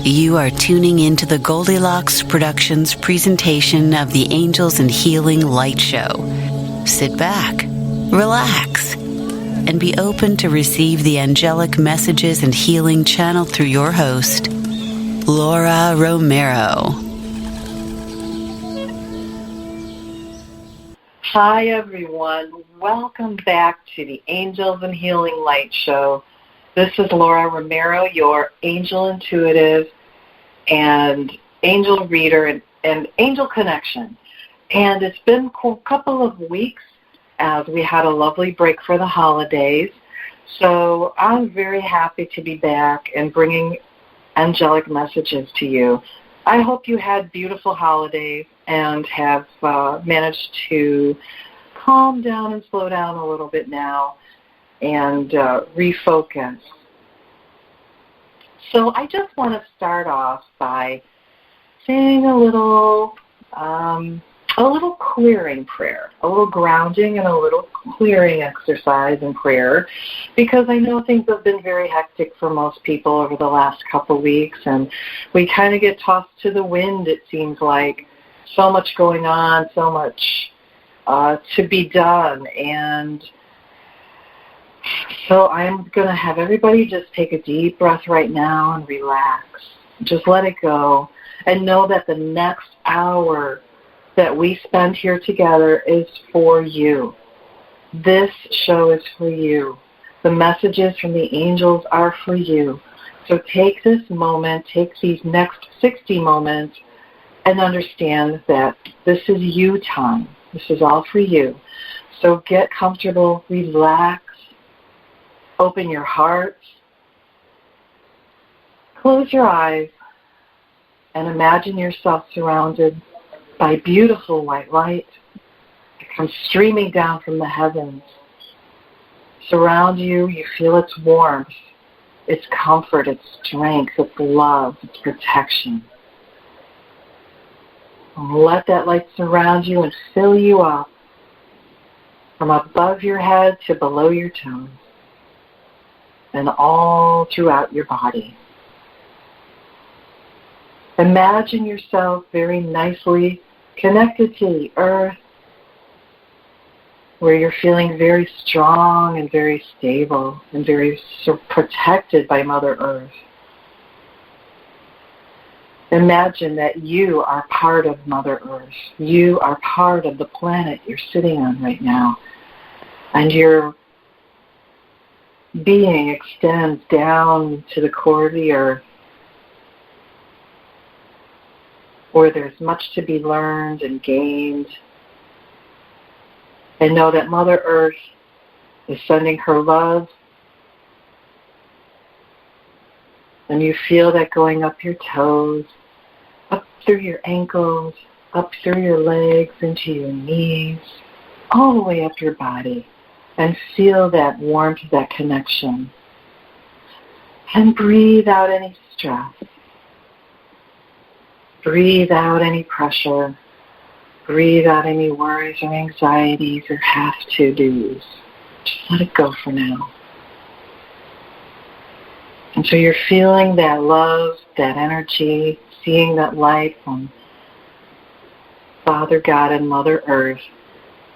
You are tuning into the Goldilocks Productions presentation of the Angels and Healing Light Show. Sit back, relax, and be open to receive the angelic messages and healing channeled through your host, Laura Romeiro. Hi, everyone. Welcome back to the Angels and Healing Light Show. This is Laura Romeiro, your angel intuitive and angel reader and angel connection. And it's been a couple of weeks as we had a lovely break for the holidays. So I'm very happy to be back and bringing angelic messages to you. I hope you had beautiful holidays and have managed to calm down and slow down a little bit now and refocus. So I just want to start off by saying a little clearing prayer, a little grounding and a little clearing exercise and prayer, because I know things have been very hectic for most people over the last couple weeks, and we kind of get tossed to the wind, it seems like. So much going on, so much to be done, and so I'm going to have everybody just take a deep breath right now and relax. Just let it go and know that the next hour that we spend here together is for you. This show is for you. The messages from the angels are for you. So take this moment, take these next 60 moments, and understand that this is you time. This is all for you. So get comfortable, relax, open your heart, close your eyes, and imagine yourself surrounded by beautiful white light that comes streaming down from the heavens. Surround you, you feel its warmth, its comfort, its strength, its love, its protection. And let that light surround you and fill you up from above your head to below your toes and all throughout your body. Imagine yourself very nicely connected to the earth, where you're feeling very strong and very stable and very protected by Mother Earth. Imagine that you are part of Mother Earth. You are part of the planet you're sitting on right now. And your being extends down to the core of the earth, where there's much to be learned and gained. And know that Mother Earth is sending her love. And you feel that going up your toes, up through your ankles, up through your legs, into your knees, all the way up your body. And feel that warmth, that connection. And breathe out any stress. Breathe out any pressure. Breathe out any worries or anxieties or have-to-dos. Just let it go for now. And so you're feeling that love, that energy, seeing that light from Father God and Mother Earth.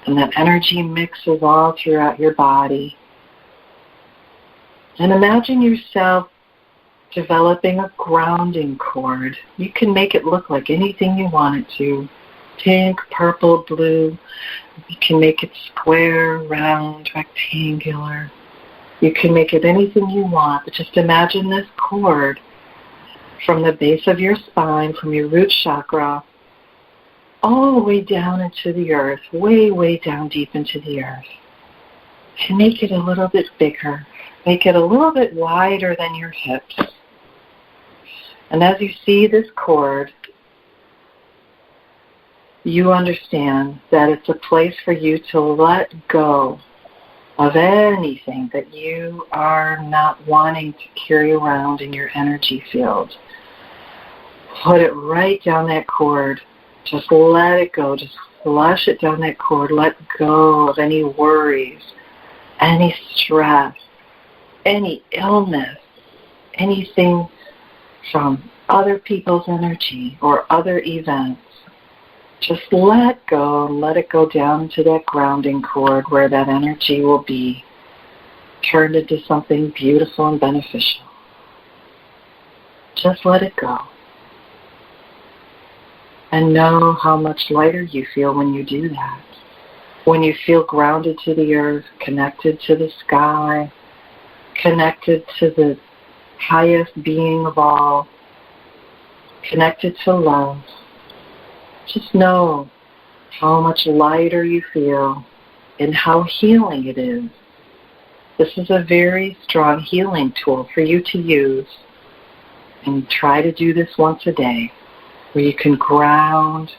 And that energy mixes all throughout your body. And imagine yourself developing a grounding cord. You can make it look like anything you want it to. Pink, purple, blue. You can make it square, round, rectangular. You can make it anything you want, but just imagine this cord from the base of your spine, from your root chakra, all the way down into the earth, way, way down deep into the earth. And make it a little bit bigger. Make it a little bit wider than your hips. And as you see this cord, you understand that it's a place for you to let go of anything that you are not wanting to carry around in your energy field. Put it right down that cord. Just let it go. Just flush it down that cord. Let go of any worries, any stress, any illness, anything from other people's energy or other events. Just let go and let it go down to that grounding cord where that energy will be turned into something beautiful and beneficial. Just let it go. And know how much lighter you feel when you do that. When you feel grounded to the earth, connected to the sky, connected to the highest being of all, connected to love. Just know how much lighter you feel and how healing it is. This is a very strong healing tool for you to use. And try to do this once a day, where you can ground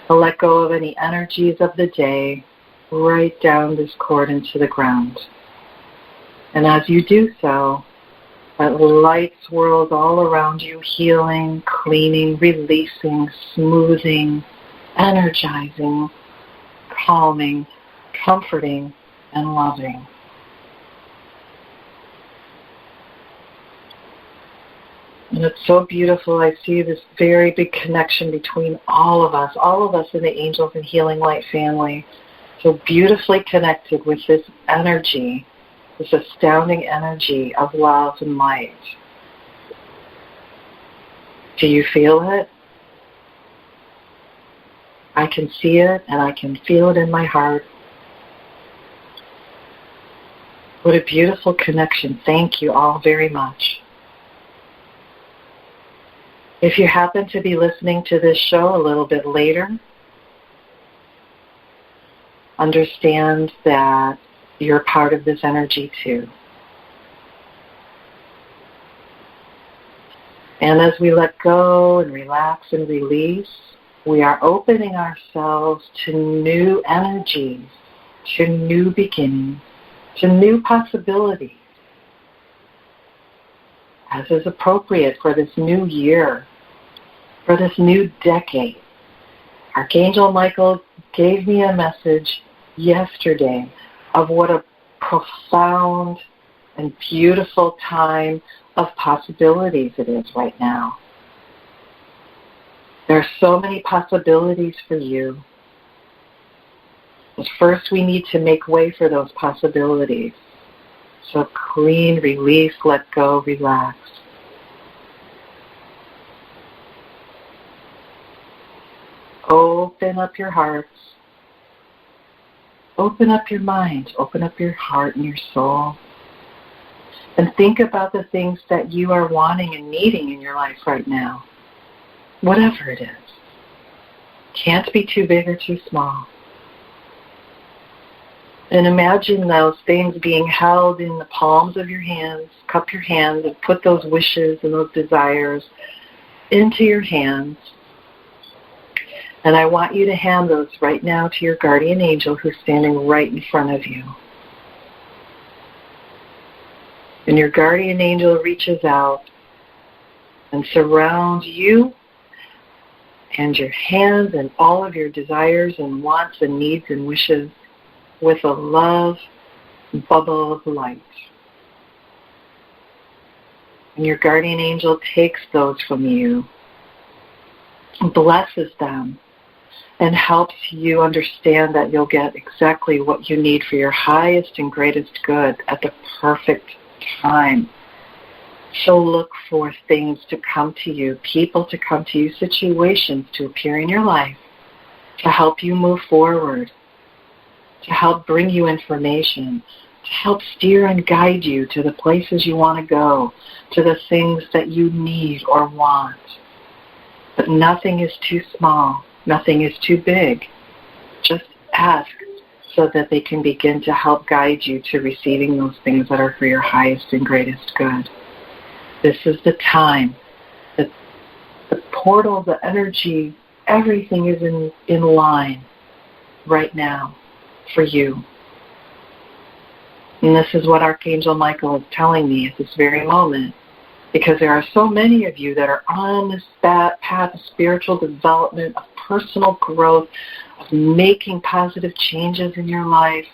and let go of any energies of the day right down this cord into the ground. And as you do so, that light swirls all around you, healing, cleaning, releasing, smoothing, energizing, calming, comforting, and loving. And it's so beautiful. I see this very big connection between all of us in the Angels and Healing Light family. So beautifully connected with this energy, this astounding energy of love and light. Do you feel it? I can see it and I can feel it in my heart. What a beautiful connection. Thank you all very much. If you happen to be listening to this show a little bit later, understand that you're part of this energy too. And as we let go and relax and release, we are opening ourselves to new energies, to new beginnings, to new possibilities, as is appropriate for this new year, for this new decade. Archangel Michael gave me a message yesterday of what a profound and beautiful time of possibilities it is right now. There are so many possibilities for you. But first, we need to make way for those possibilities. So clean, release, let go, relax. Open up your hearts. Open up your mind. Open up your heart and your soul. And think about the things that you are wanting and needing in your life right now. Whatever it is. Can't be too big or too small. And imagine those things being held in the palms of your hands. Cup your hands and put those wishes and those desires into your hands. And I want you to hand those right now to your guardian angel who's standing right in front of you. And your guardian angel reaches out and surrounds you and your hands and all of your desires and wants and needs and wishes with a love bubble of light. And your guardian angel takes those from you, blesses them, and helps you understand that you'll get exactly what you need for your highest and greatest good at the perfect time. So look for things to come to you, people to come to you, situations to appear in your life to help you move forward, to help bring you information, to help steer and guide you to the places you want to go, to the things that you need or want. But nothing is too small. Nothing is too big. Just ask so that they can begin to help guide you to receiving those things that are for your highest and greatest good. This is the time that the portal, the energy, everything is in line right now for you. And this is what Archangel Michael is telling me at this very moment, because there are so many of you that are on this path of spiritual development, of personal growth, of making positive changes in your life.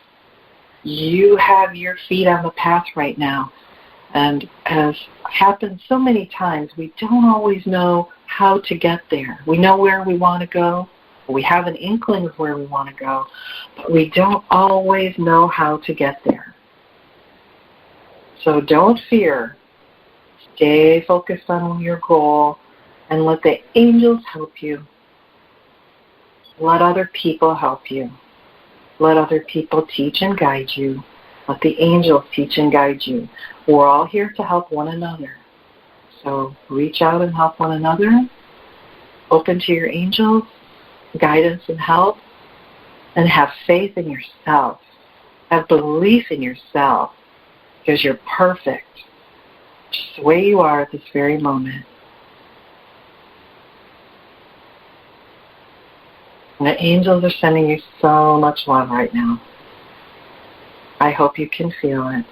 You have your feet on the path right now. And as happens so many times, we don't always know how to get there. We know where we want to go. We have an inkling of where we want to go, but we don't always know how to get there. So don't fear. Stay focused on your goal and let the angels help you. Let other people help you. Let other people teach and guide you. Let the angels teach and guide you. We're all here to help one another. So reach out and help one another. Open to your angels, guidance and help, and have faith in yourself. Have belief in yourself, because you're perfect, just the way you are at this very moment. And the angels are sending you so much love right now. I hope you can feel it.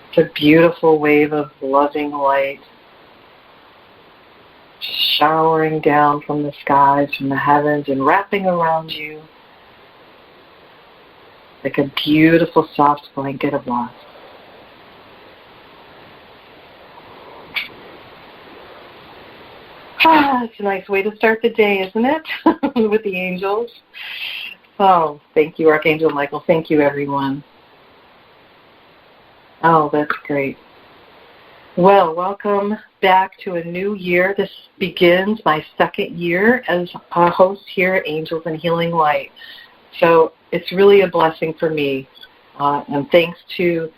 It's a beautiful wave of loving light showering down from the skies, from the heavens, and wrapping around you like a beautiful soft blanket of love. It's a nice way to start the day, isn't it? With the angels. Oh, thank you, Archangel Michael. Thank you, everyone. Oh, that's great. Well, welcome back to a new year. This begins my second year as a host here at Angels and Healing Light. So it's really a blessing for me. And thanks to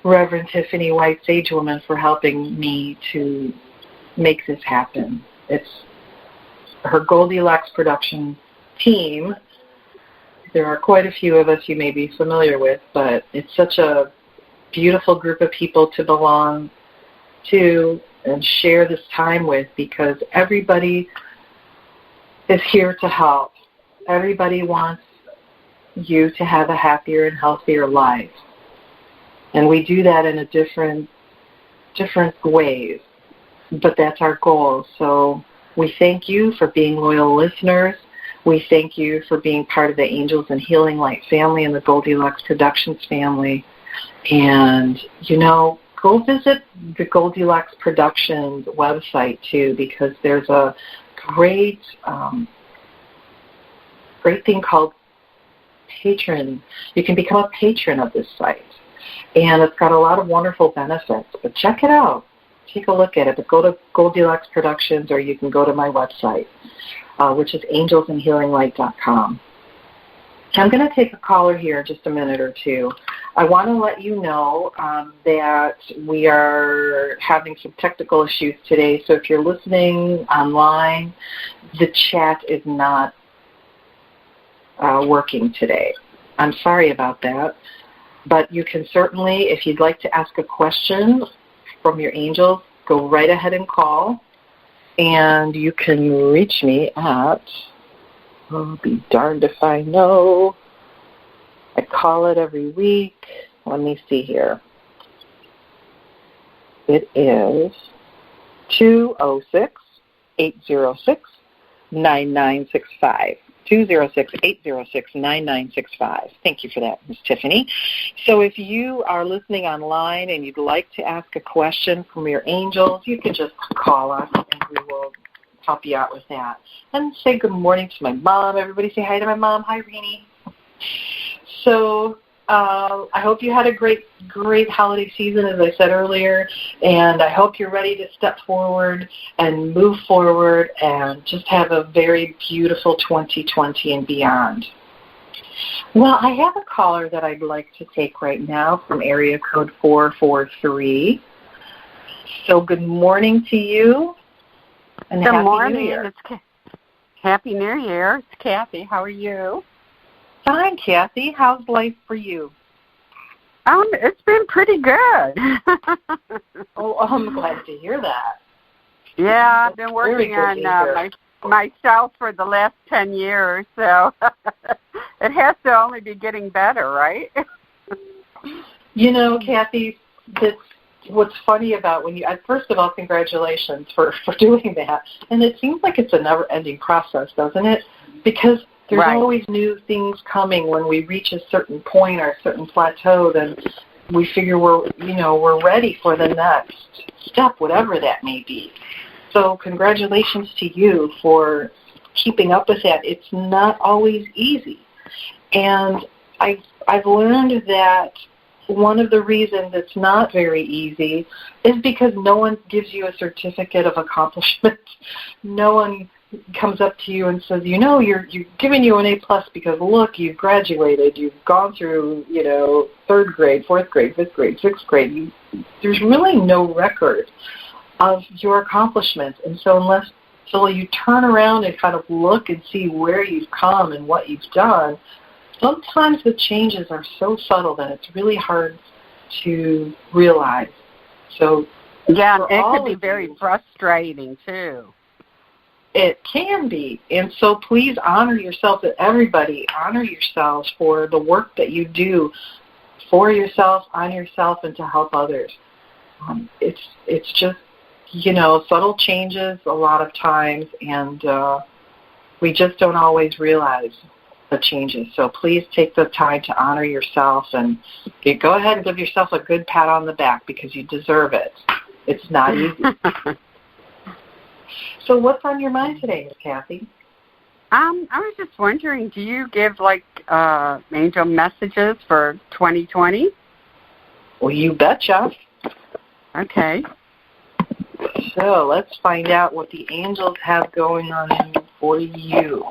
Reverend Tiffany White, Sage Woman, for helping me to make this happen. It's her Goldilocks production team. There are quite a few of us you may be familiar with, but it's such a beautiful group of people to belong to and share this time with, because everybody is here to help. Everybody wants you to have a happier and healthier life. And we do that in a different ways, but that's our goal. So we thank you for being loyal listeners. We thank you for being part of the Angels and Healing Light family and the Goldilocks Productions family. And, go visit the Goldilocks Productions website, too, because there's a great thing called Patron. You can become a patron of this site. And it's got a lot of wonderful benefits. But check it out. Take a look at it. But go to Goldilocks Productions, or you can go to my website, which is angelsandhealinglight.com. I'm going to take a caller here in just a minute or two. I want to let you know that we are having some technical issues today. So if you're listening online, the chat is not working today. I'm sorry about that. But you can certainly, if you'd like to ask a question from your angels, go right ahead and call. And you can reach me at, I'll be darned if I know. I call it every week. Let me see here. It is 206-806-9965. 206-806-9965. Thank you for that, Ms. Tiffany. So if you are listening online and you'd like to ask a question from your angels, you can just call us and we will help you out with that. And say good morning to my mom. Everybody say hi to my mom. Hi, Renee. So I hope you had a great holiday season, as I said earlier, and I hope you're ready to step forward and move forward and just have a very beautiful 2020 and beyond. Well, I have a caller that I'd like to take right now from area code 443. So good morning to you. And good Happy morning. New Year. Happy New Year. It's Kathy. How are you? Fine, Kathy. How's life for you? It's been pretty good. Oh, I'm glad to hear that. Yeah, I've been working on myself for the last 10 years, so it has to only be getting better, right? Kathy, what's funny about when you, first of all, congratulations for doing that. And it seems like it's a never-ending process, doesn't it? Because there's always new things coming when we reach a certain point or a certain plateau. Then we figure we're ready for the next step, whatever that may be. So congratulations to you for keeping up with that. It's not always easy. And I've learned that one of the reasons it's not very easy is because no one gives you a certificate of accomplishment. No one comes up to you and says, you're giving you an A+ because, look, you've graduated, you've gone through, 3rd grade, 4th grade, 5th grade, 6th grade. There's really no record of your accomplishments. And so until you turn around and kind of look and see where you've come and what you've done, sometimes the changes are so subtle that it's really hard to realize. So yeah, it can be very frustrating too. It can be. And so please honor yourself, everybody honor yourselves for the work that you do for yourself, on yourself, and to help others. It's just, subtle changes a lot of times, and we just don't always realize the changes. So please take the time to honor yourself, and go ahead and give yourself a good pat on the back because you deserve it. It's not easy. So what's on your mind today, Ms. Kathy? I was just wondering, do you give angel messages for 2020? Well, you betcha. Okay. So let's find out what the angels have going on for you.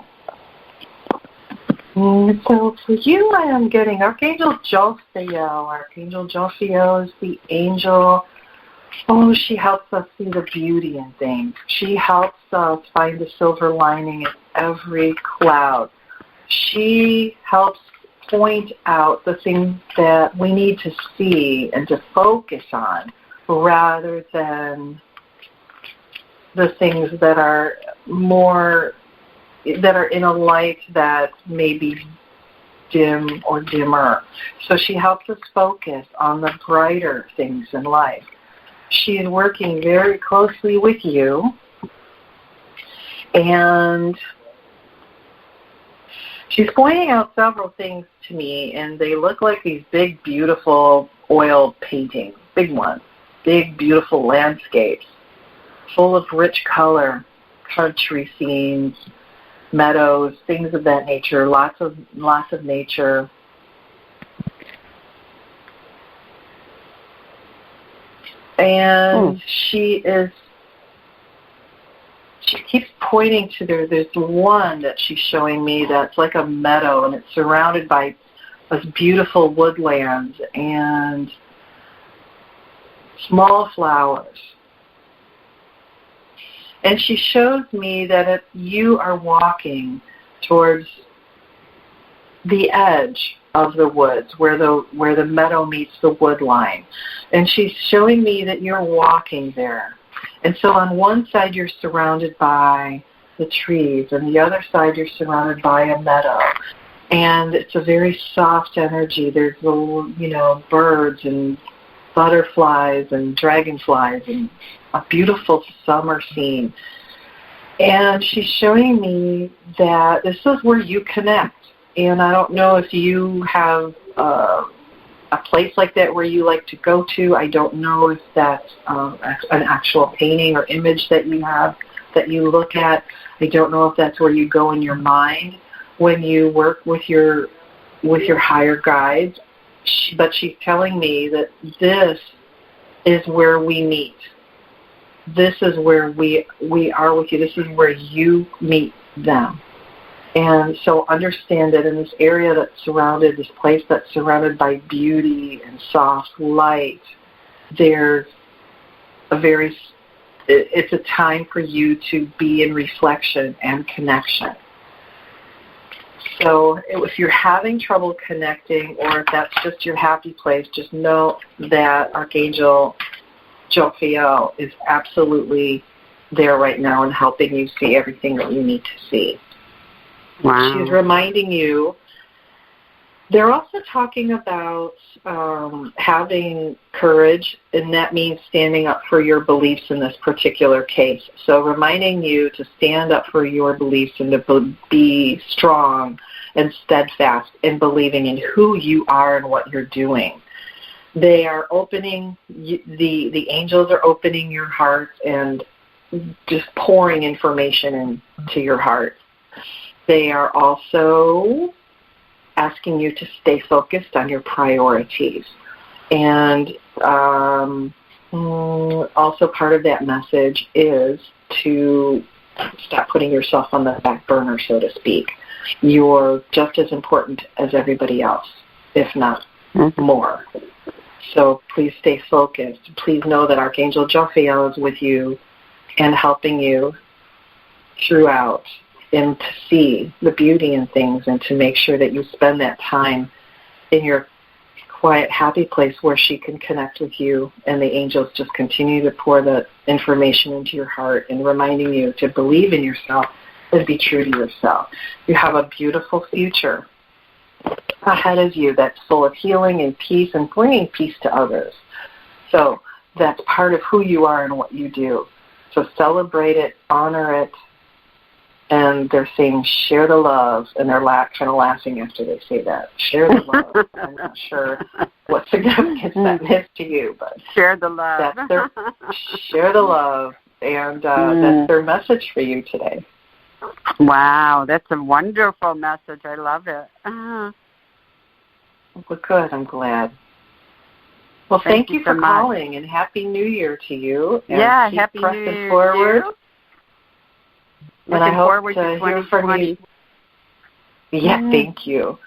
So for you, I am getting Archangel Jophiel. Archangel Jophiel is the angel. Oh, she helps us see the beauty in things. She helps us find the silver lining in every cloud. She helps point out the things that we need to see and to focus on rather than the things that are in a light that may be dim or dimmer. So she helps us focus on the brighter things in life. She is working very closely with you, and she's pointing out several things to me, and they look like these big, beautiful oil paintings, big ones, big, beautiful landscapes, full of rich color, country scenes, meadows, things of that nature, lots of nature. And she keeps pointing to there's one that she's showing me that's like a meadow, and it's surrounded by those beautiful woodlands and small flowers. And she shows me that you are walking towards the edge of the woods, where the meadow meets the wood line. And she's showing me that you're walking there. And so on one side you're surrounded by the trees, and the other side you're surrounded by a meadow. And it's a very soft energy. There's little, birds and butterflies and dragonflies and a beautiful summer scene. And she's showing me that this is where you connect. And I don't know if you have a place like that where you like to go to. I don't know if that's an actual painting or image that you have that you look at. I don't know if that's where you go in your mind when you work with your higher guides. But she's telling me that this is where we meet. This is where we are with you. This is where you meet them. And so understand that in this area this place that's surrounded by beauty and soft light, there's it's a time for you to be in reflection and connection. So if you're having trouble connecting, or if that's just your happy place, just know that Archangel Jophiel is absolutely there right now and helping you see everything that you need to see. Wow. She's reminding you. They're also talking about having courage, and that means standing up for your beliefs in this particular case. So reminding you to stand up for your beliefs and to be strong and steadfast in believing in who you are and what you're doing. They are opening, the angels are opening your heart and just pouring information into your heart. They are also asking you to stay focused on your priorities. And also part of that message is to stop putting yourself on the back burner, so to speak. You're just as important as everybody else, if not more. So please stay focused. Please know that Archangel Jophiel is with you and helping you throughout, and to see the beauty in things and to make sure that you spend that time in your quiet, happy place where she can connect with you, and the angels just continue to pour the information into your heart and reminding you to believe in yourself and be true to yourself. You have a beautiful future ahead of you that's full of healing and peace and bringing peace to others. So that's part of who you are and what you do. So celebrate it, honor it, and they're saying share the love, and they're kind of laughing after they say that. Share the love. I'm not sure what significance that is to you, but share the love. That's share the love, and that's their message for you today. Wow, that's a wonderful message. I love it. Well, good. I'm glad. Well, thank you for calling, and Happy New Year to you. And keep Happy pressing New Year forward. And I hope forward to to hear from you. 2020. Yeah, thank you.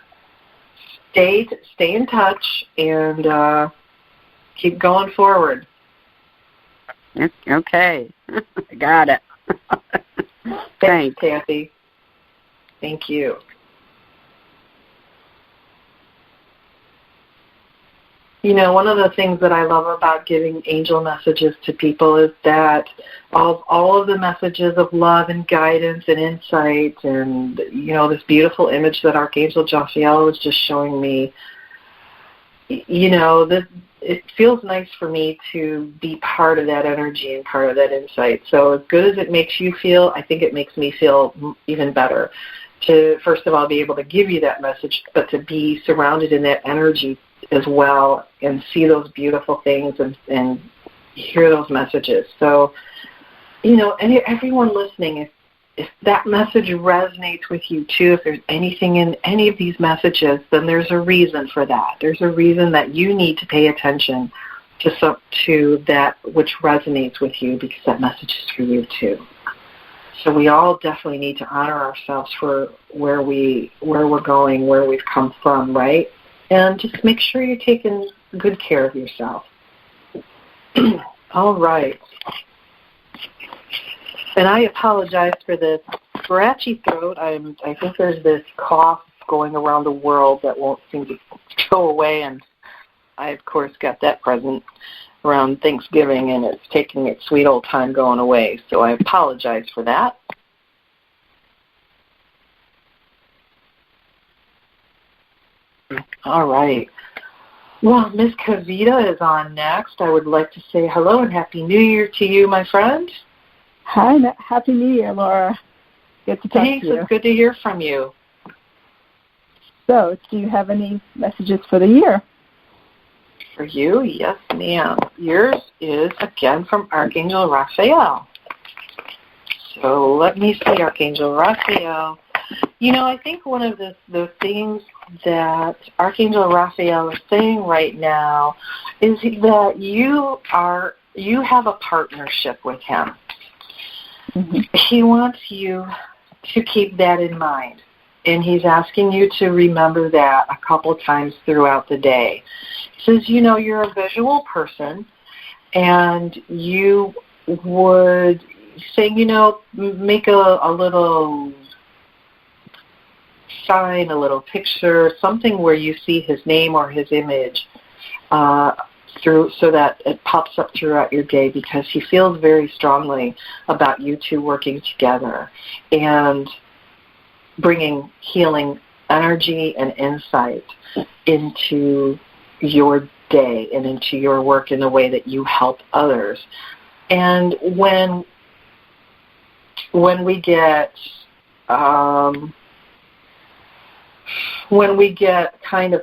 Stay in touch and keep going forward. Okay. I got it. Thanks, Kathy. Thank you. You know, one of the things that I love about giving angel messages to people is that all of the messages of love and guidance and insight and, you know, this beautiful image that Archangel Jophiel was just showing me, you know, it feels nice for me to be part of that energy and part of that insight. So as good as it makes you feel, I think it makes me feel even better to, first of all, be able to give you that message, but to be surrounded in that energy as well and see those beautiful things and hear those messages. So, you know, everyone listening, if that message resonates with you too, if there's anything in any of these messages, then there's a reason for that. There's a reason that you need to pay attention to that which resonates with you, because that message is for you too. So we all definitely need to honor ourselves for where we're going, where we've come from, right? And just make sure you're taking good care of yourself. All right. And I apologize for this scratchy throat. I think there's this cough going around the world that won't seem to go away, and I, of course, got that present around Thanksgiving, and it's taking its sweet old time going away. So I apologize for that. All right. Well, Miss Kavita is on next. I would like to say hello and Happy New Year to you, my friend. Hi, Happy New Year, Laura. Good to talk to you. It's good to hear from you. So, do you have any messages for the year? For you? Yes, ma'am. Yours is, again, from Archangel Raphael. So let me see, Archangel Raphael. You know, I think one of the things that Archangel Raphael is saying right now is that you have a partnership with him. Mm-hmm. He wants you to keep that in mind, and he's asking you to remember that a couple times throughout the day. He says, you know, you're a visual person, and you would say, you know, make a little sign, a little picture, something where you see his name or his image so that it pops up throughout your day, because he feels very strongly about you two working together and bringing healing energy and insight into your day and into your work in the way that you help others. And when we get kind of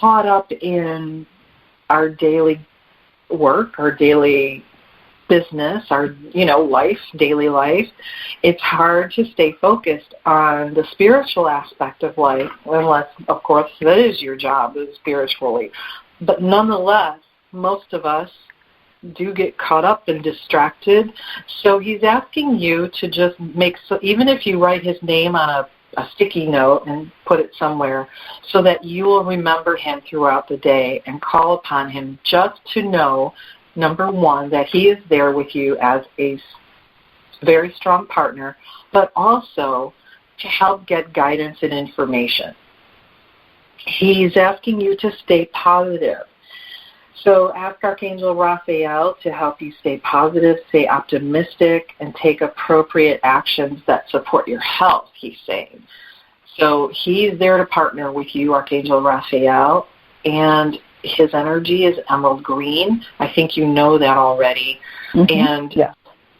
caught up in our daily work, our daily business, our, life, daily life, it's hard to stay focused on the spiritual aspect of life, unless, of course, that is your job, is spiritually. But nonetheless, most of us do get caught up and distracted. So he's asking you to just even if you write his name on a sticky note and put it somewhere, so that you will remember him throughout the day and call upon him, just to know, number one, that he is there with you as a very strong partner, but also to help get guidance and information. He's asking you to stay positive. So ask Archangel Raphael to help you stay positive, stay optimistic, and take appropriate actions that support your health, he's saying. So he's there to partner with you, Archangel Raphael, and his energy is emerald green. I think you know that already. And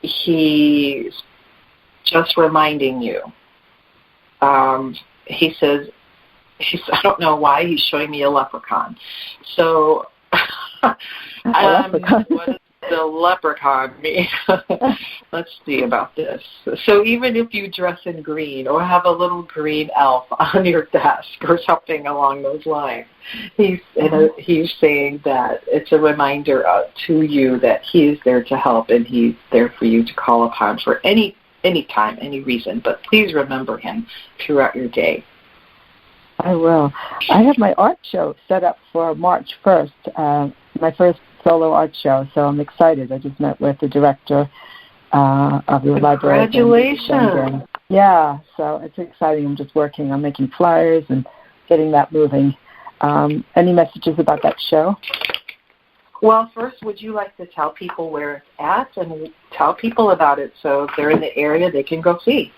he's just reminding you. He says, I don't know why he's showing me a leprechaun. So what does the leprechaun mean? Let's see about this. So even if you dress in green or have a little green elf on your desk or something along those lines, he's saying that it's a reminder to you that he is there to help, and he's there for you to call upon for any time, any reason. But please remember him throughout your day. I will. I have my art show set up for March 1st, my first solo art show, so I'm excited. I just met with the director of the library. Congratulations. Yeah, so it's exciting. I'm just working on making flyers and getting that moving. Any messages about that show? Well, first, would you like to tell people where it's at and tell people about it, so if they're in the area, they can go see?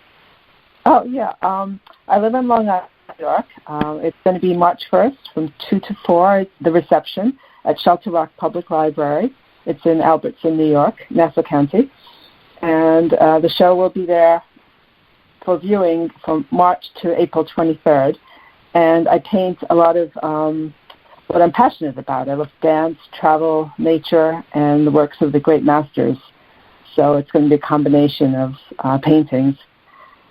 Oh, yeah. I live in Long Island, New York. It's going to be March 1st from 2 to 4, the reception at Shelter Rock Public Library. It's in Albertson, New York, Nassau County. And the show will be there for viewing from March to April 23rd. And I paint a lot of what I'm passionate about. I love dance, travel, nature, and the works of the great masters. So it's going to be a combination of paintings.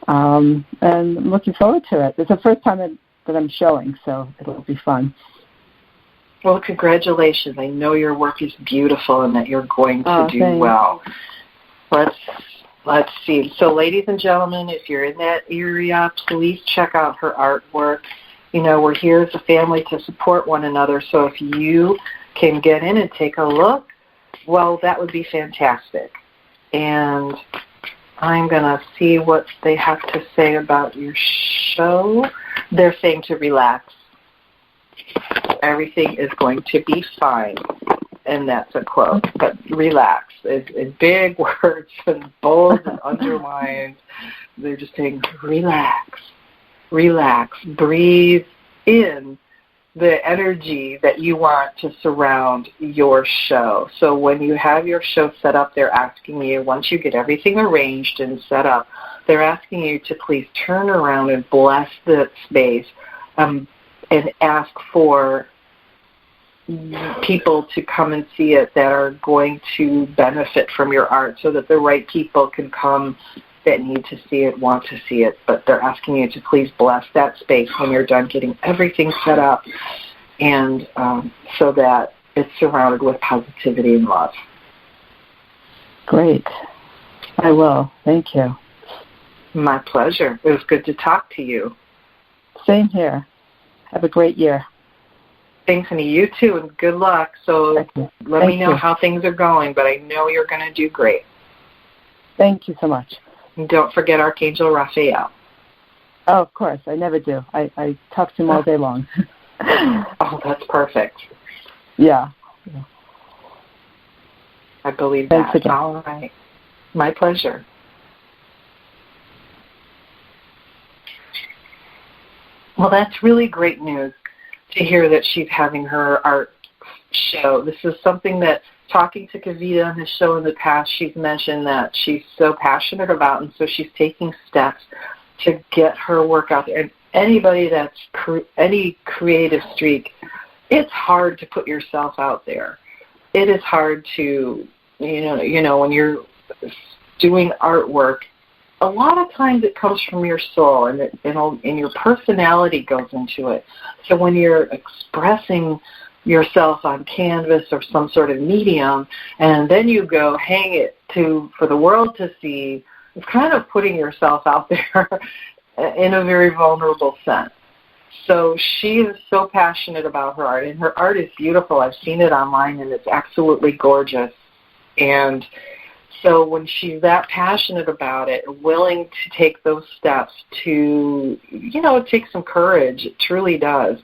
And I'm looking forward to it. It's the first time that I'm showing, so it'll be fun. Well, congratulations. I know your work is beautiful and that you're going to do thanks. well. Let's see. So, ladies and gentlemen, if you're in that area, please check out her artwork. We're here as a family to support one another, so if you can get in and take a look, well, that would be fantastic. And I'm going to see what they have to say about your show. They're saying to relax. Everything is going to be fine. And that's a quote. But relax. It's big words and bold and underlined. They're just saying relax. Relax. Breathe in the energy that you want to surround your show. So when you have your show set up, they're asking you, once you get everything arranged and set up, they're asking you to please turn around and bless the space and ask for people to come and see it that are going to benefit from your art, so that the right people can come that need to see it, want to see it, but they're asking you to please bless that space when you're done getting everything set up, and so that it's surrounded with positivity and love. Great. I will. Thank you. My pleasure. It was good to talk to you. Same here. Have a great year. Thanks, honey. You too, and good luck. So let me know how things are going, but I know you're going to do great. Thank you so much. And don't forget Archangel Raphael. Oh, of course. I never do. I talk to him all day long. Oh, that's perfect. Yeah. I believe Thanks that. Again. All right. My pleasure. Well, that's really great news to hear that she's having her art show. This is something that, talking to Kavita on this show in the past, she's mentioned that she's so passionate about, and so she's taking steps to get her work out there. And anybody that's any creative streak it's hard to put yourself out there. It is hard to, when you're doing artwork, a lot of times it comes from your soul, and your personality goes into it. So when you're expressing yourself on canvas or some sort of medium, and then you go hang it for the world to see, it's kind of putting yourself out there in a very vulnerable sense. So she is so passionate about her art, and her art is beautiful. I've seen it online, and it's absolutely gorgeous. And so when she's that passionate about it, willing to take those steps to, it takes some courage. It truly does.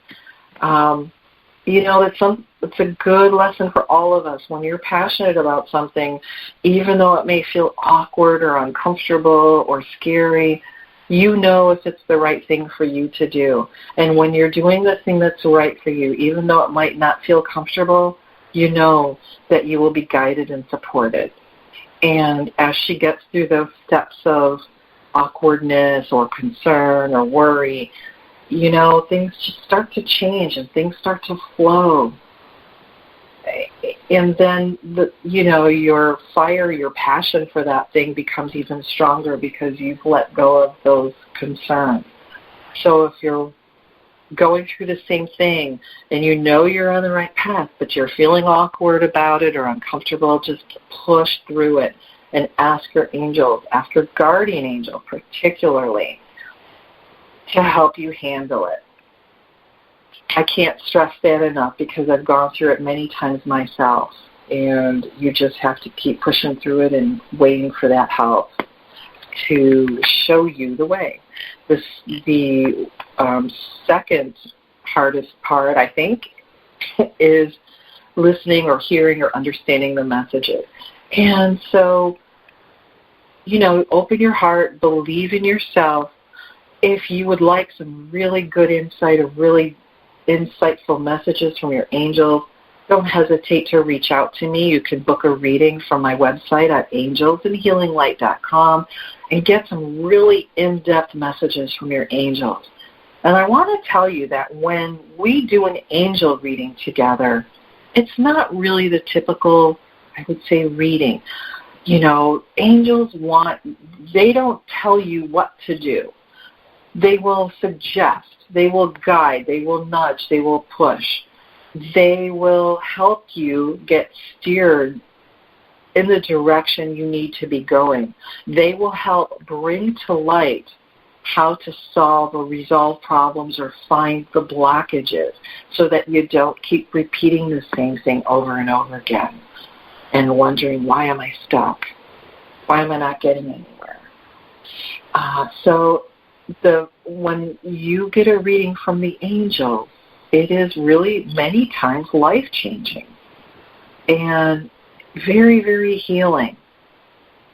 It's a good lesson for all of us. When you're passionate about something, even though it may feel awkward or uncomfortable or scary, you know if it's the right thing for you to do. And when you're doing the thing that's right for you, even though it might not feel comfortable, you know that you will be guided and supported. And as she gets through those steps of awkwardness or concern or worry, things just start to change and things start to flow. And then, your fire, your passion for that thing becomes even stronger because you've let go of those concerns. So if you're going through the same thing and you're on the right path, but you're feeling awkward about it or uncomfortable, just push through it and ask your angels, ask your guardian angel particularly, to help you handle it. I can't stress that enough because I've gone through it many times myself, and you just have to keep pushing through it and waiting for that help to show you the way. The second hardest part, I think, is listening or hearing or understanding the messages. And so, open your heart, believe in yourself. If you would like some really good insight or really insightful messages from your angels, don't hesitate to reach out to me. You can book a reading from my website at angelsandhealinglight.com and get some really in-depth messages from your angels. And I want to tell you that when we do an angel reading together, it's not really the typical, I would say, reading. Angels they don't tell you what to do. They will suggest, they will guide, they will nudge, they will push. They will help you get steered in the direction you need to be going. They will help bring to light how to solve or resolve problems or find the blockages so that you don't keep repeating the same thing over and over again and wondering, why am I stuck? Why am I not getting anywhere? When you get a reading from the angels, it is really many times life-changing and very, very healing.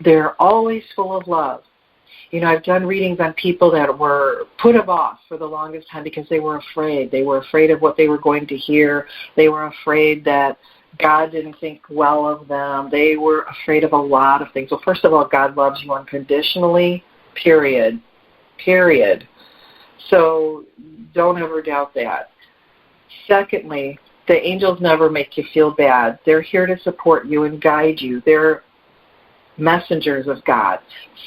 They're always full of love. I've done readings on people that were put off for the longest time because they were afraid. They were afraid of what they were going to hear. They were afraid that God didn't think well of them. They were afraid of a lot of things. Well, first of all, God loves you unconditionally, period. So don't ever doubt that. Secondly, the angels never make you feel bad. They're here to support you and guide you. They're messengers of God.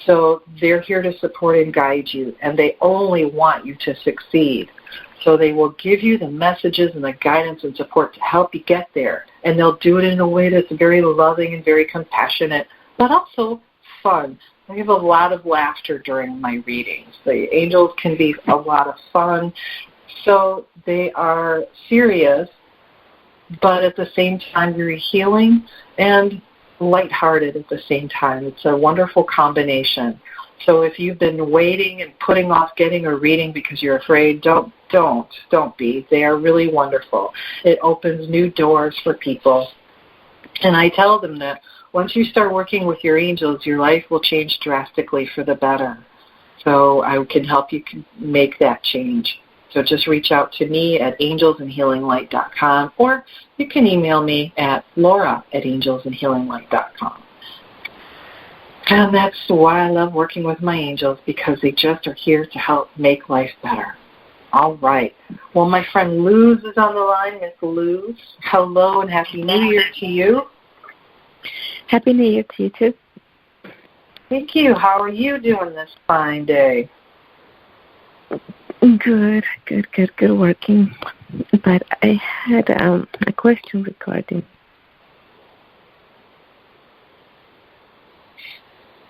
So they're here to support and guide you, and they only want you to succeed. So they will give you the messages and the guidance and support to help you get there. And they'll do it in a way that's very loving and very compassionate, but also fun. I have a lot of laughter during my readings. The angels can be a lot of fun. So they are serious, but at the same time very healing and lighthearted at the same time. It's a wonderful combination. So if you've been waiting and putting off getting a reading because you're afraid, don't be. They are really wonderful. It opens new doors for people. And I tell them that once you start working with your angels, your life will change drastically for the better. So I can help you make that change. So just reach out to me at angelsandhealinglight.com, or you can email me at laura@angelsandhealinglight.com. And that's why I love working with my angels, because they just are here to help make life better. All right. Well, my friend Luz is on the line. Miss Luz, hello and Happy New Year to you. Happy New Year to you, too. Thank you. How are you doing this fine day? Good working. But I had a question regarding...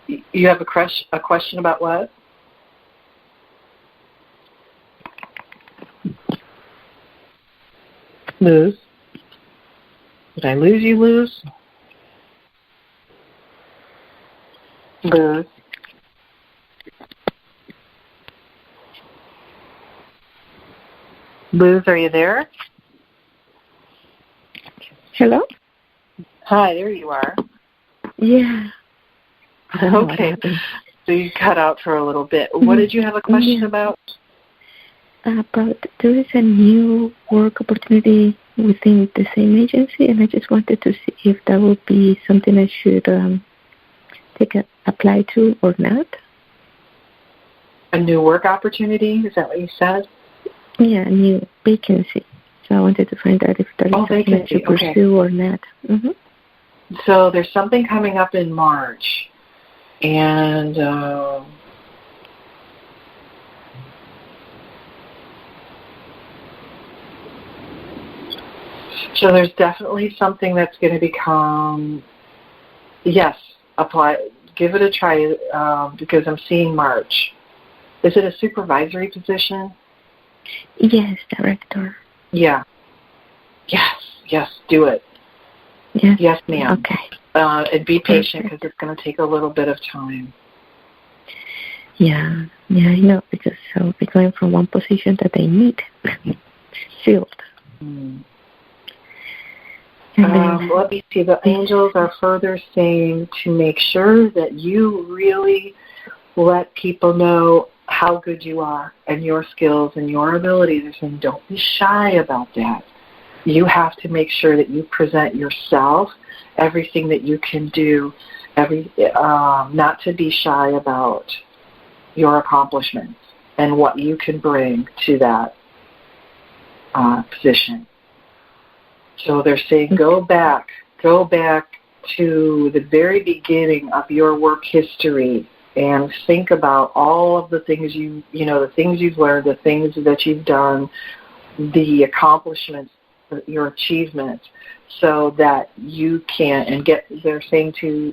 You have a question about what? Luz? Did I lose you, Luz? Luz? Luz, are you there? Hello? Hi, there you are. Yeah. Okay. So you cut out for a little bit. What did you have a question about? About there is a new work opportunity within the same agency, and I just wanted to see if that would be something I should apply to or not. A new work opportunity? Is that what you said? Yeah, a new vacancy. So I wanted to find out if that is something I should pursue or not. Mm-hmm. So there's something coming up in March, and so there's definitely something that's going to become, yes, apply, give it a try, because I'm seeing March. Is it a supervisory position? Yes, director. Yeah. Yes, do it. Yes, yes ma'am. Okay. And be patient because it's going to take a little bit of time. Yeah, I know, because I'll be going from one position that I need filled. Let me see. The angels are further saying to make sure that you really let people know how good you are and your skills and your abilities. They're saying don't be shy about that. You have to make sure that you present yourself, everything that you can do, not to be shy about your accomplishments and what you can bring to that position. So they're saying go back to the very beginning of your work history and think about all of the things the things you've learned, the things that you've done, the accomplishments, your achievements, so that you can, and they're saying to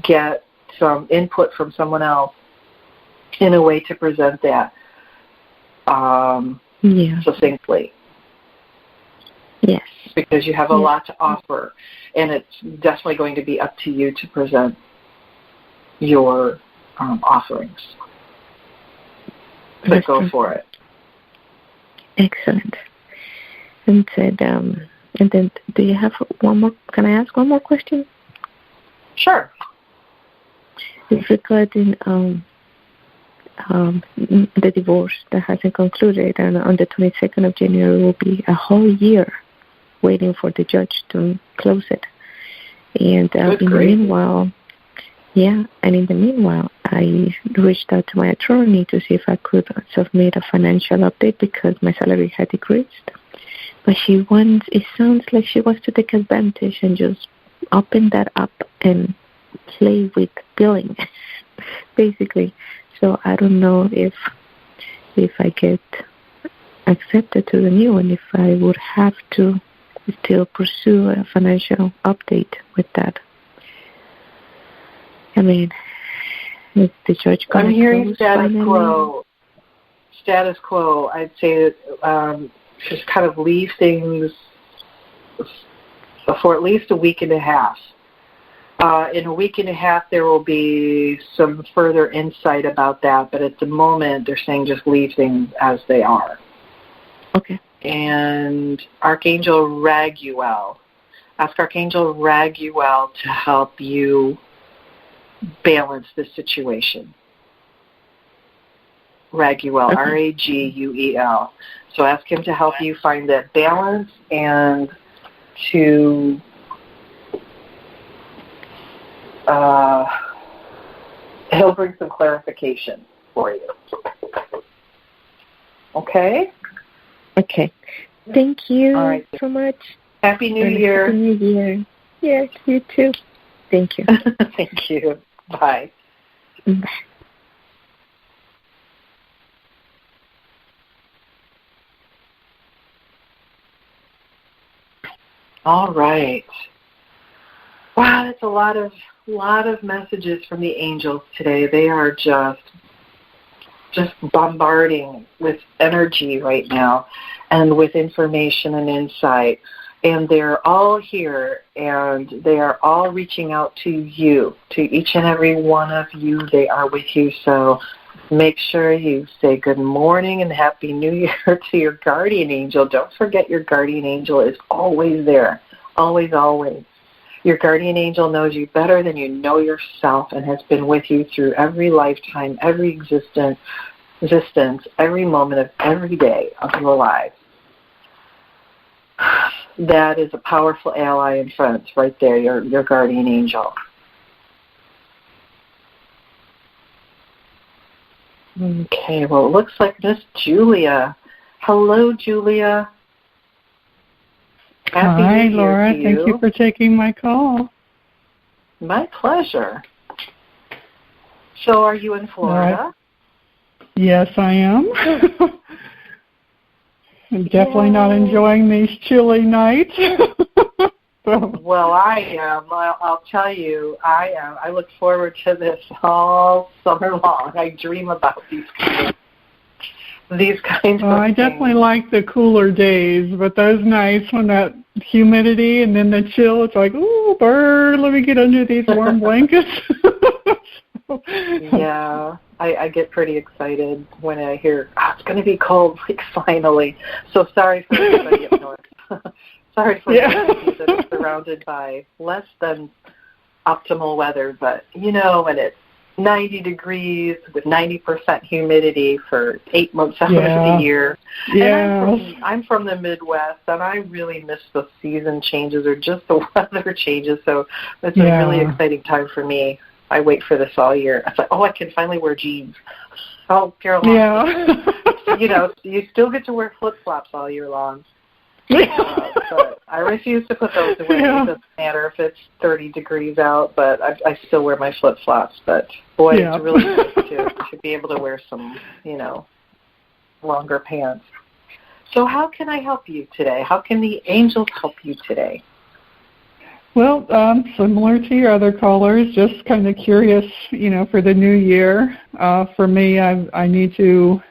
get some input from someone else in a way to present that succinctly. Yes. Because you have a lot to offer, and it's definitely going to be up to you to present your offerings. But go for it. Excellent. And then do you have one more? Can I ask one more question? Sure. It's regarding the divorce that hasn't concluded, and on the 22nd of January will be a whole year waiting for the judge to close it. And in the meanwhile, I reached out to my attorney to see if I could submit a financial update because my salary had decreased. But it sounds like she wants to take advantage and just open that up and play with billing, basically. So I don't know if I get accepted to the new one, if I would have to still pursue a financial update with that. I mean, is the church going to I'm hearing close status quo. I'd say that just kind of leave things for at least a week and a half. In a week and a half, there will be some further insight about that, but at the moment, they're saying just leave things as they are. Okay. And Archangel Raguel. Ask Archangel Raguel to help you balance this situation. Raguel, Raguel. So ask him to help you find that balance and to he'll bring some clarification for you. Okay? Okay? Okay. Thank you so much. Happy New Year. Happy New Year. Yes, you too. Thank you. Thank you. Bye. Bye. All right. Wow, that's a lot of messages from the angels today. They are just bombarding with energy right now and with information and insight. And they're all here, and they are all reaching out to you, to each and every one of you. They are with you. So make sure you say good morning and Happy New Year to your guardian angel. Don't forget your guardian angel is always there, always, always. Your guardian angel knows you better than you know yourself and has been with you through every lifetime, every existence, every moment of every day of your life. That is a powerful ally and friend right there, your guardian angel. Okay, well, it looks like Miss Julia. Hello, Julia. Happy Hi, New Year Laura. to you. Thank you for taking my call. My pleasure. So are you in Florida? Yes, I am. I'm definitely not enjoying these chilly nights. Well, I am. I'll tell you, I am. I look forward to this all summer long. I dream about these kinds of things. I definitely like the cooler days, but those nights when that humidity and then the chill, it's like, ooh, bird, let me get under these warm blankets. Yeah, I get pretty excited when I hear, it's going to be cold, like, finally. So sorry for everybody up north. Sorry for everybody that is surrounded by less than optimal weather, but, when it's 90 degrees with 90% humidity for 8 months out of the year. Yeah. And I'm from the Midwest, and I really miss the season changes or just the weather changes, so it's a really exciting time for me. I wait for this all year. It's like, I can finally wear jeans. Oh, Caroline. Yeah. You still get to wear flip-flops all year long. But I refuse to put those away. It doesn't matter if it's 30 degrees out, but I still wear my flip-flops. But, boy, it's really nice to be able to wear some, longer pants. So how can I help you today? How can the angels help you today? Well, similar to your other callers, just kind of curious, for the new year. For me, I need to,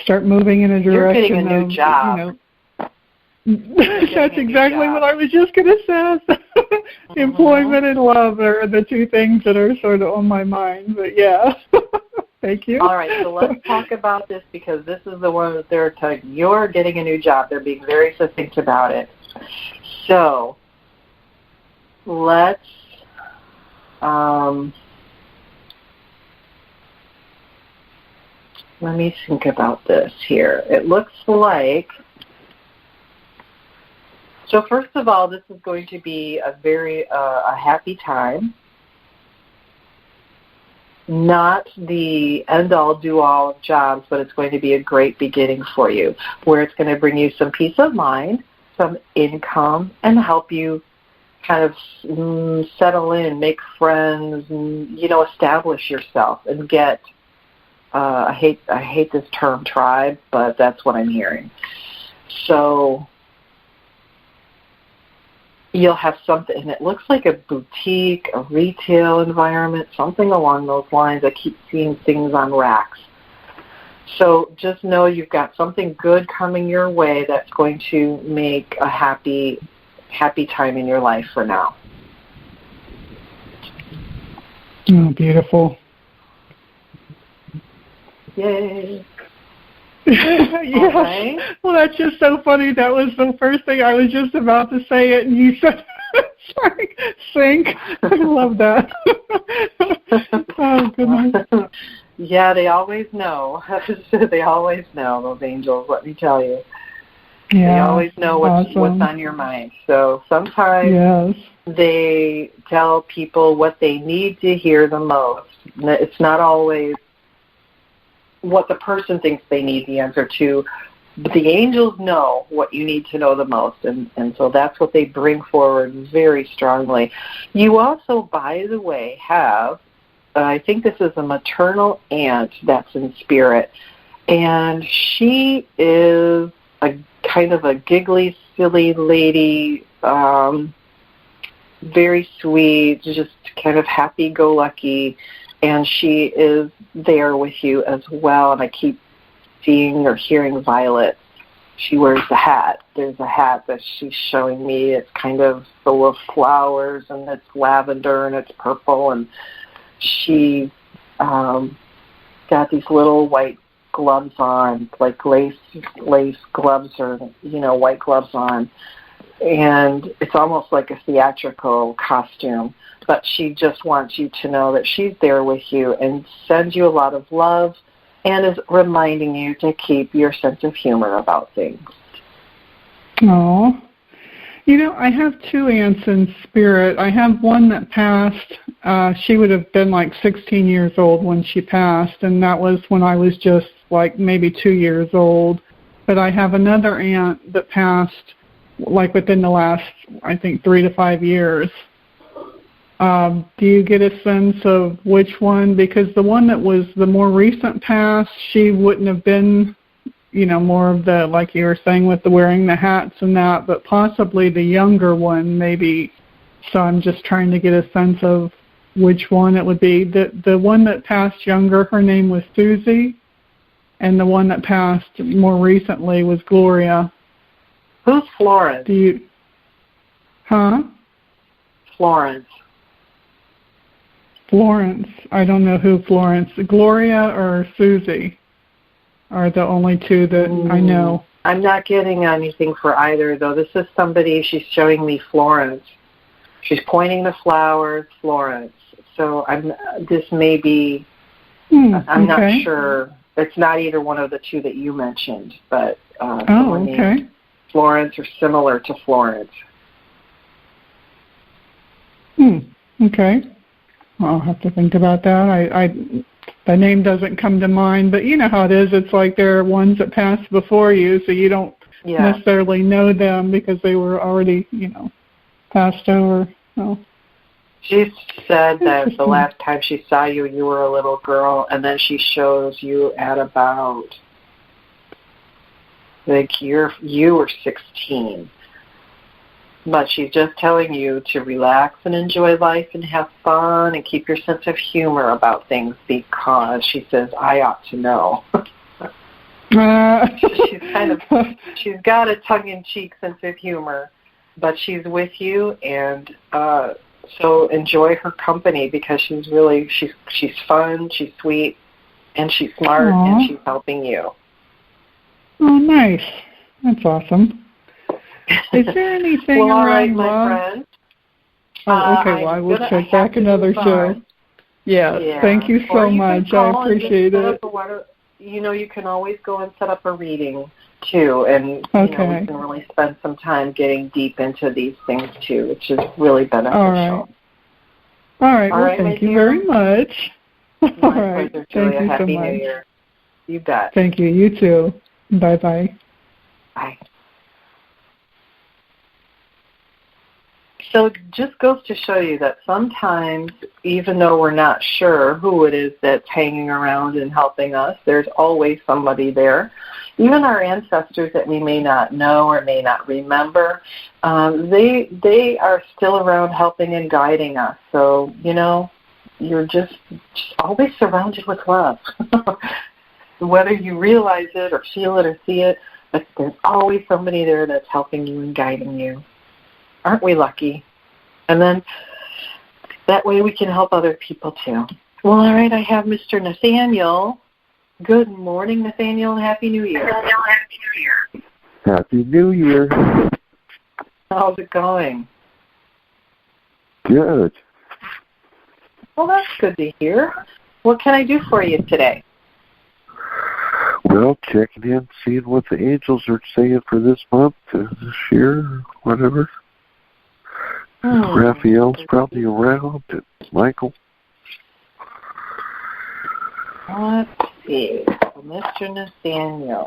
start moving in a direction. You're getting a new job. That's exactly what I was just going to say. Employment and love are the two things that are sort of on my mind. But, thank you. All right, so let's talk about this because this is the one that they're telling you're getting a new job. They're being very succinct about it. So let's let me think about this here. It looks like, so first of all, this is going to be a very a happy time. Not the end-all, do-all of jobs, but it's going to be a great beginning for you, where it's going to bring you some peace of mind, some income, and help you kind of settle in, make friends, and, establish yourself and get, I hate this term tribe, but that's what I'm hearing. So you'll have something, and it looks like a boutique, a retail environment, something along those lines. I keep seeing things on racks. So just know you've got something good coming your way that's going to make a happy time in your life for now. Oh, beautiful. Yay. Right. Well, that's just so funny. That was the first thing I was just about to say it, and you said, sorry, sync. I love that. Oh, goodness. Yeah, they always know. They always know, those angels, let me tell you. Yeah, they always know what's on your mind. So sometimes they tell people what they need to hear the most. It's not always what the person thinks they need the answer to. But the angels know what you need to know the most, and so that's what they bring forward very strongly. You also, by the way, have, I think this is a maternal aunt that's in spirit, and she is a kind of a giggly, silly lady, very sweet, just kind of happy-go-lucky, and she is there with you as well, and I keep seeing or hearing violets. She wears the hat. There's a hat that she's showing me. It's kind of full of flowers, and it's lavender, and it's purple, and she got these little white gloves on, like lace gloves, or, white gloves on, and it's almost like a theatrical costume, but she just wants you to know that she's there with you and sends you a lot of love and is reminding you to keep your sense of humor about things. Oh, I have two aunts in spirit. I have one that passed. She would have been like 16 years old when she passed, and that was when I was just like maybe 2 years old. But I have another aunt that passed like within the last, I think, 3 to 5 years. Do you get a sense of which one? Because the one that was the more recent pass, she wouldn't have been, more of the, like you were saying, with the wearing the hats and that, but possibly the younger one maybe. So I'm just trying to get a sense of which one it would be. The one that passed younger, her name was Susie, and the one that passed more recently was Gloria. Who's Florence? Florence. I don't know who Florence. Gloria or Susie are the only two that I know. I'm not getting anything for either, though. This is somebody, she's showing me Florence. She's pointing the flowers, Florence. So this may be, I'm not sure. It's not either one of the two that you mentioned, but Florence or similar to Florence. Okay. I'll have to think about that. The name doesn't come to mind, but you know how it is. It's like there are ones that passed before you, so you don't necessarily know them because they were already, passed over. So. She said that the last time she saw you, you were a little girl, and then she shows you at about, you were 16. But she's just telling you to relax and enjoy life and have fun and keep your sense of humor about things because she says, I ought to know. She's got a tongue-in-cheek sense of humor, but she's with you, and so enjoy her company because she's fun, she's sweet, and she's smart, and she's helping you. Oh, nice. That's awesome. Is there anything well, all right, around my love? friend. Oh, okay. Well, I will check back another show. Yeah. Thank you so much. I appreciate it. You can always go and set up a reading too, and we can really spend some time getting deep into these things too, which is really beneficial. All right. Well, thank you very much. All right. Pleasure, Julia. Thank you Happy so much. New Year. You bet. Thank you. You too. Bye-bye. Bye. So it just goes to show you that sometimes, even though we're not sure who it is that's hanging around and helping us, there's always somebody there. Even our ancestors that we may not know or may not remember, they are still around helping and guiding us. So, you're just always surrounded with love. Whether you realize it or feel it or see it, but there's always somebody there that's helping you and guiding you. Aren't we lucky? And then that way we can help other people too. Well, all right, I have Mr. Nathaniel. Good morning, Nathaniel, and Happy New Year. Happy New Year. How's it going? Good. Well, that's good to hear. What can I do for you today? Well, checking in, seeing what the angels are saying for this month, this year, whatever. Raphael's probably around, and Michael. Let's see. Mr. Nathaniel,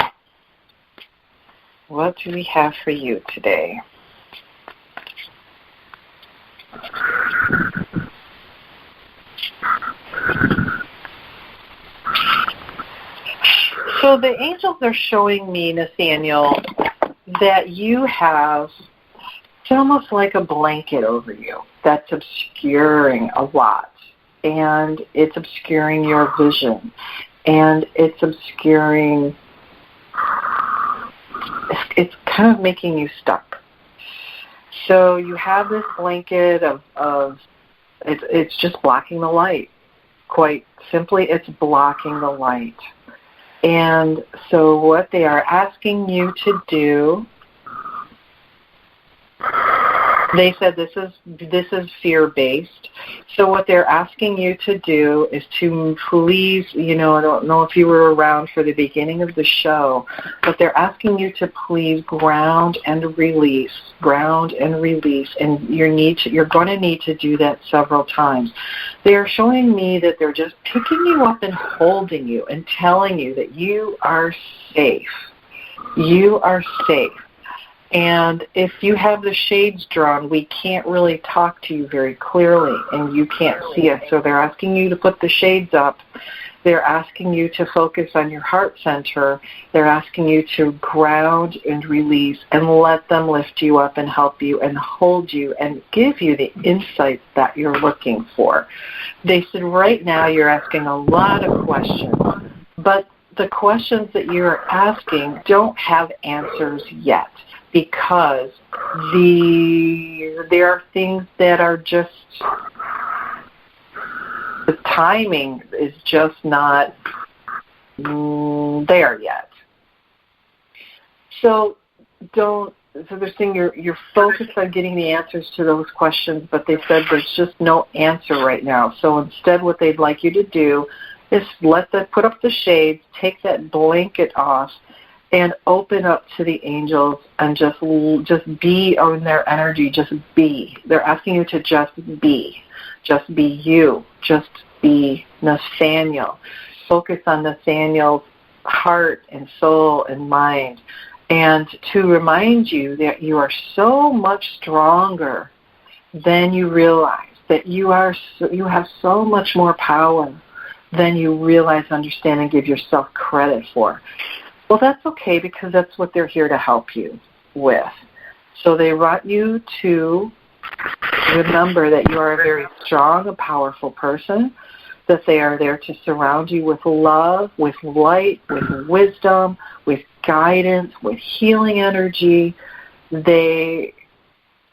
what do we have for you today? So the angels are showing me, Nathaniel, that you have, it's almost like a blanket over you that's obscuring a lot. And it's obscuring your vision. And it's obscuring, it's kind of making you stuck. So you have this blanket of it's just blocking the light. Quite simply, it's blocking the light. And so what they are asking you to do, they said this is fear-based. So what they're asking you to do is to please, I don't know if you were around for the beginning of the show, but they're asking you to please ground and release, and you're going to need to do that several times. They are showing me that they're just picking you up and holding you and telling you that you are safe. You are safe. And if you have the shades drawn, we can't really talk to you very clearly, and you can't see us. So they're asking you to put the shades up. They're asking you to focus on your heart center. They're asking you to ground and release and let them lift you up and help you and hold you and give you the insights that you're looking for. They said right now you're asking a lot of questions, but the questions that you're asking don't have answers yet. Because there are things that are just, the timing is just not there yet. So they're saying you're focused on getting the answers to those questions, but they said there's just no answer right now. So instead what they'd like you to do is put up the shades, take that blanket off, and open up to the angels and just be in their energy, just be. They're asking you to just be you, just be Nathaniel. Focus on Nathaniel's heart and soul and mind, and to remind you that you are so much stronger than you realize, that you have so much more power than you realize, understand, and give yourself credit for. Well, that's okay, because that's what they're here to help you with. So they want you to remember that you are a very strong and powerful person, that they are there to surround you with love, with light, with wisdom, with guidance, with healing energy. They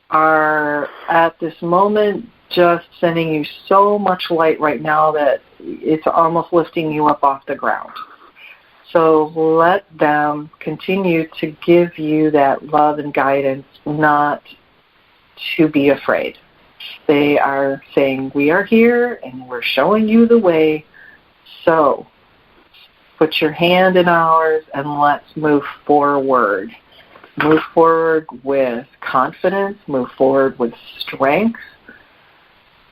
are at this moment just sending you so much light right now that it's almost lifting you up off the ground. So let them continue to give you that love and guidance, not to be afraid. They are saying, we are here and we're showing you the way. So put your hand in ours and let's move forward. Move forward with confidence, move forward with strength,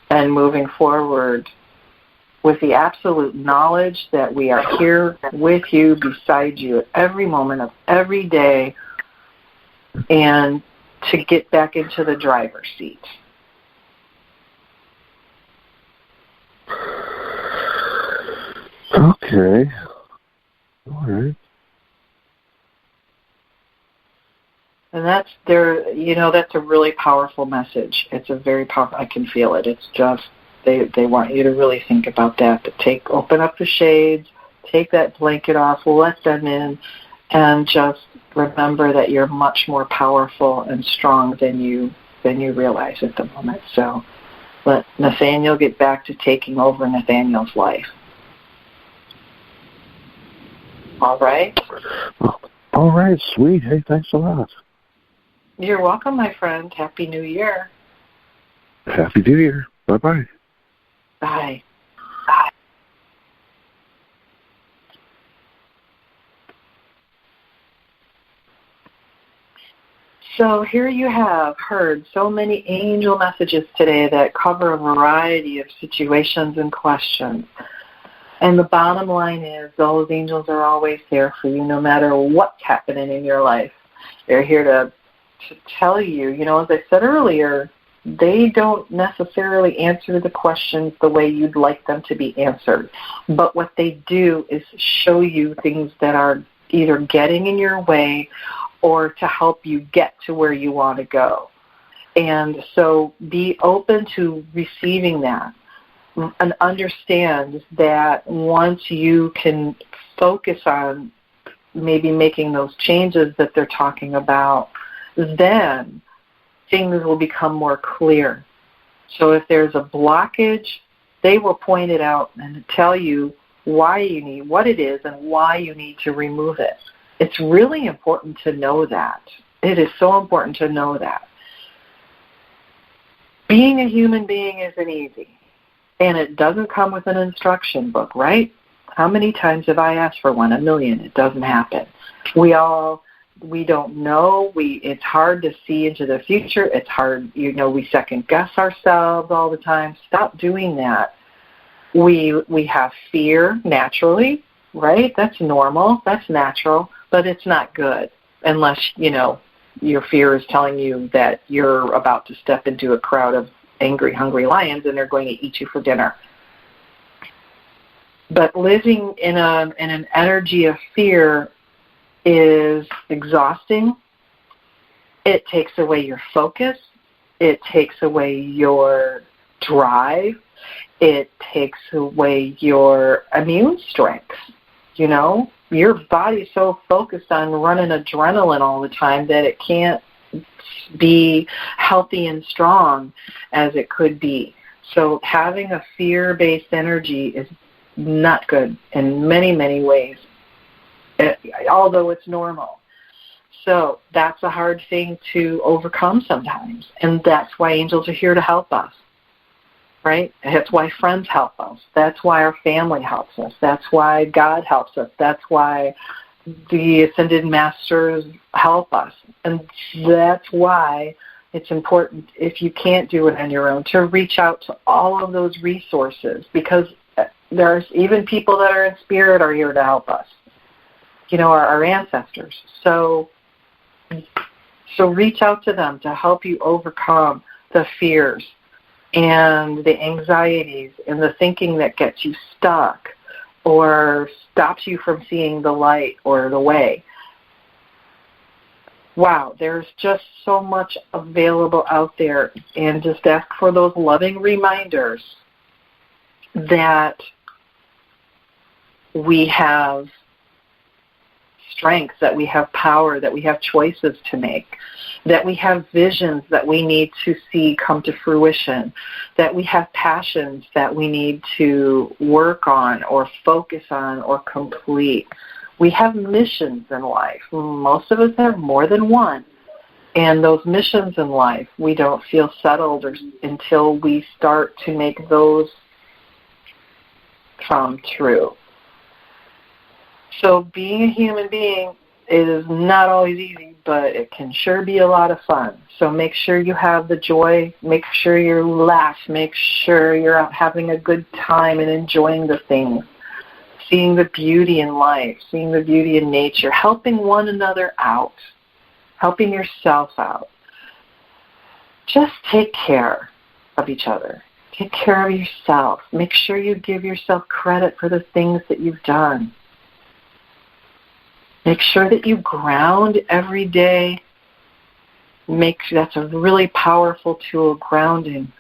and moving forward with the absolute knowledge that we are here with you, beside you at every moment of every day, and to get back into the driver's seat. Okay. All right. And that's that's a really powerful message. It's a very powerful, I can feel it. It's just, they want you to really think about that. Open up the shades, take that blanket off, let them in, and just remember that you're much more powerful and strong than you realize at the moment. So let Nathaniel get back to taking over Nathaniel's life. All right? All right, sweet. Hey, thanks a lot. You're welcome, my friend. Happy New Year. Happy New Year. Bye-bye. Bye. Bye. So here you have heard so many angel messages today that cover a variety of situations and questions. And the bottom line is those angels are always there for you no matter what's happening in your life. They're here to tell you, as I said earlier, they don't necessarily answer the questions the way you'd like them to be answered. But what they do is show you things that are either getting in your way or to help you get to where you want to go. And so be open to receiving that and understand that once you can focus on maybe making those changes that they're talking about, then things will become more clear. So if there's a blockage, they will point it out and tell you why you need, what it is and why you need to remove it. It's really important to know that. It is so important to know that. Being a human being isn't easy, and it doesn't come with an instruction book, right? How many times have I asked for one? 1,000,000. It doesn't happen. We don't know. It's hard to see into the future. It's hard, we second guess ourselves all the time. Stop doing that. We have fear naturally, right? That's normal. That's natural, but it's not good unless, your fear is telling you that you're about to step into a crowd of angry, hungry lions and they're going to eat you for dinner. But living in an energy of fear is exhausting. It takes away your focus. It takes away your drive. It takes away your immune strength. Your body's so focused on running adrenaline all the time that it can't be healthy and strong as it could be. So having a fear-based energy is not good in many, many ways, although it's normal. So that's a hard thing to overcome sometimes, and that's why angels are here to help us, right? That's why friends help us. That's why our family helps us. That's why God helps us. That's why the Ascended Masters help us. And that's why it's important, if you can't do it on your own, to reach out to all of those resources, because there's even people that are in spirit are here to help us, our ancestors. So reach out to them to help you overcome the fears and the anxieties and the thinking that gets you stuck or stops you from seeing the light or the way. Wow, there's just so much available out there, and just ask for those loving reminders that we have strength, that we have power, that we have choices to make, that we have visions that we need to see come to fruition, that we have passions that we need to work on or focus on or complete. We have missions in life. Most of us have more than one. And those missions in life, we don't feel settled until we start to make those come true. So being a human being is not always easy, but it can sure be a lot of fun. So make sure you have the joy, make sure you laugh, make sure you're out having a good time and enjoying the things, seeing the beauty in life, seeing the beauty in nature, helping one another out, helping yourself out. Just take care of each other. Take care of yourself. Make sure you give yourself credit for the things that you've done. Make sure that you ground every day. That's a really powerful tool, grounding.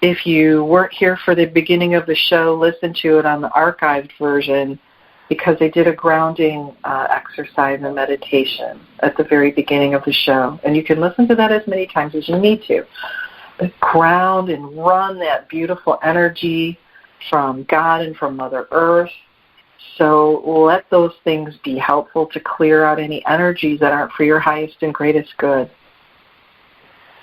If you weren't here for the beginning of the show, listen to it on the archived version, because they did a grounding exercise and meditation at the very beginning of the show. And you can listen to that as many times as you need to. But ground and run that beautiful energy from God and from Mother Earth. So let those things be helpful to clear out any energies that aren't for your highest and greatest good.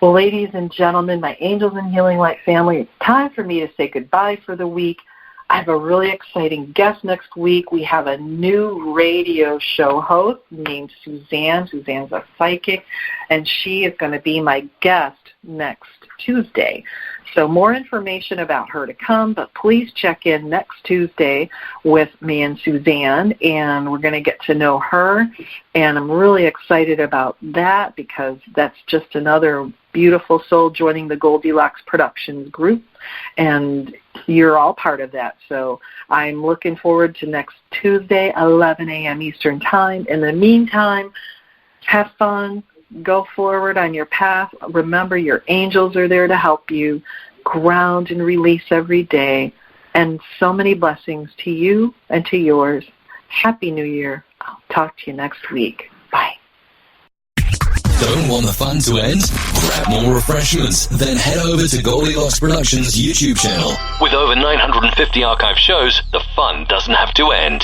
Well, ladies and gentlemen, my Angels and Healing Light family, it's time for me to say goodbye for the week. I have a really exciting guest next week. We have a new radio show host named Suzanne. Suzanne's a psychic, and she is going to be my guest next Tuesday. So more information about her to come, but please check in next Tuesday with me and Suzanne, and we're going to get to know her. And I'm really excited about that because that's just another beautiful soul joining the Goldilocks Productions group, and you're all part of that. So I'm looking forward to next Tuesday, 11 a.m. Eastern Time. In the meantime, have fun. Go forward on your path. Remember, your angels are there to help you. Ground and release every day. And so many blessings to you and to yours. Happy New Year. I'll talk to you next week. Bye. Don't want the fun to end? Grab more refreshments, then head over to Goldilocks Productions' YouTube channel. With over 950 archive shows, the fun doesn't have to end.